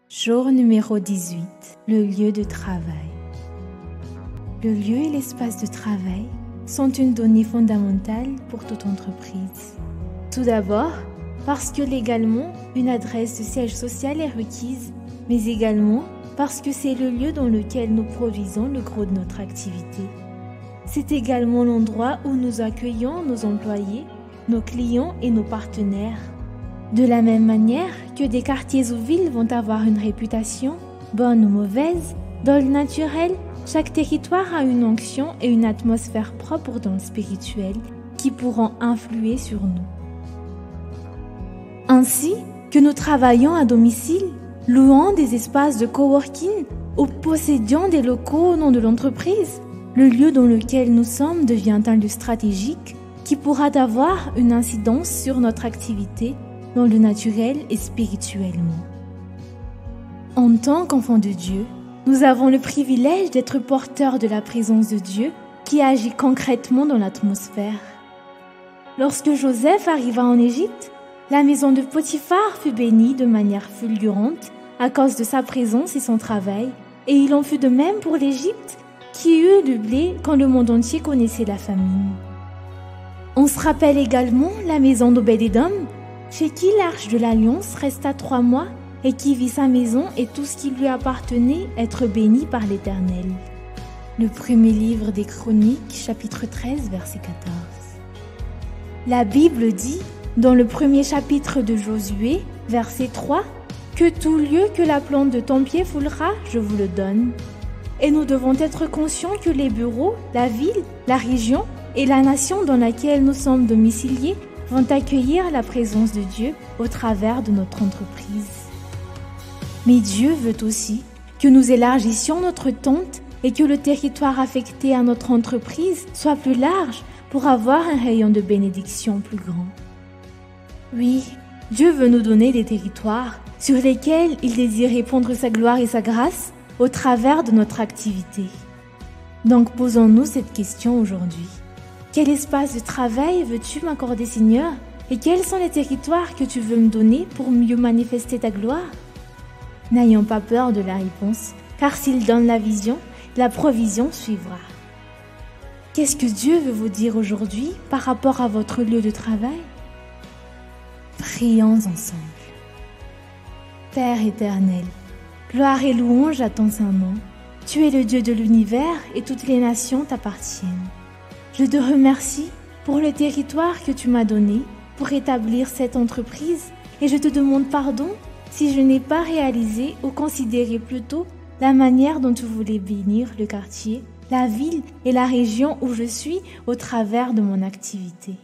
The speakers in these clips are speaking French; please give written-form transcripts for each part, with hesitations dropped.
Jour numéro 18, le lieu de travail. Le lieu et l'espace de travail sont une donnée fondamentale pour toute entreprise. Tout d'abord, parce que légalement, une adresse de siège social est requise, mais également parce que c'est le lieu dans lequel nous produisons le gros de notre activité. C'est également l'endroit où nous accueillons nos employés, nos clients et nos partenaires. De la même manière que des quartiers ou villes vont avoir une réputation, bonne ou mauvaise, dans le naturel, chaque territoire a une onction et une atmosphère propre dans le spirituel qui pourront influer sur nous. Ainsi que nous travaillons à domicile, louant des espaces de coworking ou possédant des locaux au nom de l'entreprise, le lieu dans lequel nous sommes devient un lieu stratégique qui pourra avoir une incidence sur notre activité dans le naturel et spirituellement. En tant qu'enfants de Dieu, nous avons le privilège d'être porteurs de la présence de Dieu qui agit concrètement dans l'atmosphère. Lorsque Joseph arriva en Égypte, la maison de Potiphar fut bénie de manière fulgurante à cause de sa présence et son travail, et il en fut de même pour l'Égypte qui eut du blé quand le monde entier connaissait la famine. On se rappelle également la maison d'Obed-Édom, chez qui l'Arche de l'Alliance resta 3 mois et qui vit sa maison et tout ce qui lui appartenait être béni par l'Éternel. Le premier livre des Chroniques, chapitre 13, verset 14. La Bible dit, dans le premier chapitre de Josué, verset 3, que tout lieu que la plante de ton pied foulera, je vous le donne. Et nous devons être conscients que les bureaux, la ville, la région et la nation dans laquelle nous sommes domiciliés vont accueillir la présence de Dieu au travers de notre entreprise. Mais Dieu veut aussi que nous élargissions notre tente et que le territoire affecté à notre entreprise soit plus large pour avoir un rayon de bénédiction plus grand. Oui, Dieu veut nous donner des territoires sur lesquels il désire répandre sa gloire et sa grâce au travers de notre activité. Donc posons-nous cette question aujourd'hui. Quel espace de travail veux-tu m'accorder, Seigneur? Et quels sont les territoires que tu veux me donner pour mieux manifester ta gloire? N'ayons pas peur de la réponse, car s'il donne la vision, la provision suivra. Qu'est-ce que Dieu veut vous dire aujourd'hui par rapport à votre lieu de travail? Prions ensemble. Père éternel, gloire et louange à ton saint nom. Tu es le Dieu de l'univers et toutes les nations t'appartiennent. Je te remercie pour le territoire que tu m'as donné pour établir cette entreprise et je te demande pardon si je n'ai pas réalisé ou considéré plutôt la manière dont tu voulais bénir le quartier, la ville et la région où je suis au travers de mon activité.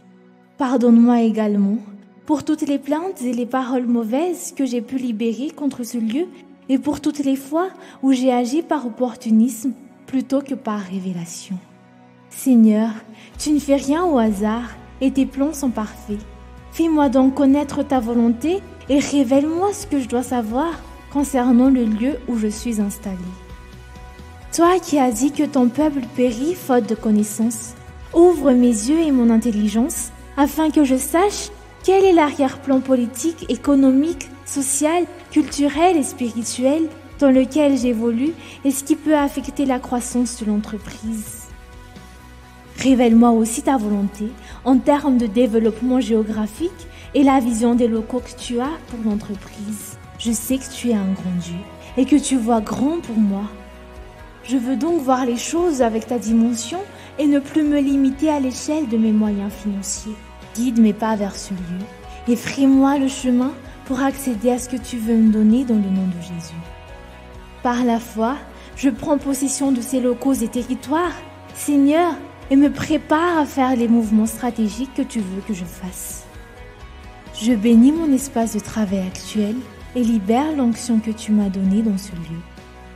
Pardonne-moi également pour toutes les plaintes et les paroles mauvaises que j'ai pu libérer contre ce lieu et pour toutes les fois où j'ai agi par opportunisme plutôt que par révélation. Seigneur, tu ne fais rien au hasard et tes plans sont parfaits. Fais-moi donc connaître ta volonté et révèle-moi ce que je dois savoir concernant le lieu où je suis installé. Toi qui as dit que ton peuple périt faute de connaissance, ouvre mes yeux et mon intelligence afin que je sache quel est l'arrière-plan politique, économique, social, culturel et spirituel dans lequel j'évolue et ce qui peut affecter la croissance de l'entreprise. Révèle-moi aussi ta volonté en termes de développement géographique et la vision des locaux que tu as pour l'entreprise. Je sais que tu es un grand Dieu et que tu vois grand pour moi. Je veux donc voir les choses avec ta dimension et ne plus me limiter à l'échelle de mes moyens financiers. Guide mes pas vers ce lieu et fraie-moi le chemin pour accéder à ce que tu veux me donner dans le nom de Jésus. Par la foi, je prends possession de ces locaux et territoires, Seigneur, et me prépare à faire les mouvements stratégiques que tu veux que je fasse. Je bénis mon espace de travail actuel et libère l'onction que tu m'as donnée dans ce lieu.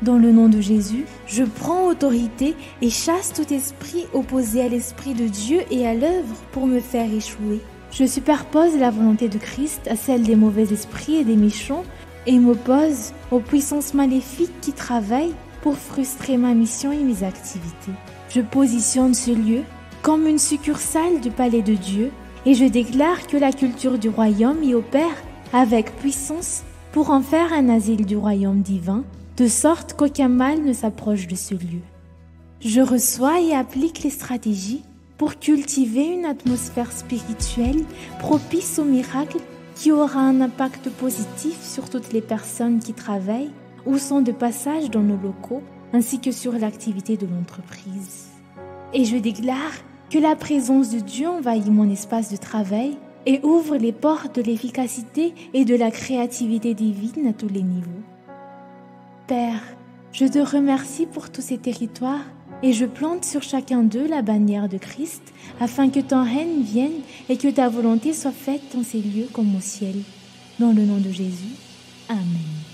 Dans le nom de Jésus, je prends autorité et chasse tout esprit opposé à l'esprit de Dieu et à l'œuvre pour me faire échouer. Je superpose la volonté de Christ à celle des mauvais esprits et des méchants et m'oppose aux puissances maléfiques qui travaillent pour frustrer ma mission et mes activités. Je positionne ce lieu comme une succursale du palais de Dieu et je déclare que la culture du royaume y opère avec puissance pour en faire un asile du royaume divin, de sorte qu'aucun mal ne s'approche de ce lieu. Je reçois et applique les stratégies pour cultiver une atmosphère spirituelle propice au miracle qui aura un impact positif sur toutes les personnes qui travaillent ou sont de passage dans nos locaux, ainsi que sur l'activité de l'entreprise. Et je déclare que la présence de Dieu envahit mon espace de travail et ouvre les portes de l'efficacité et de la créativité divine à tous les niveaux. Père, je te remercie pour tous ces territoires et je plante sur chacun d'eux la bannière de Christ afin que ton règne vienne et que ta volonté soit faite dans ces lieux comme au ciel. Dans le nom de Jésus. Amen.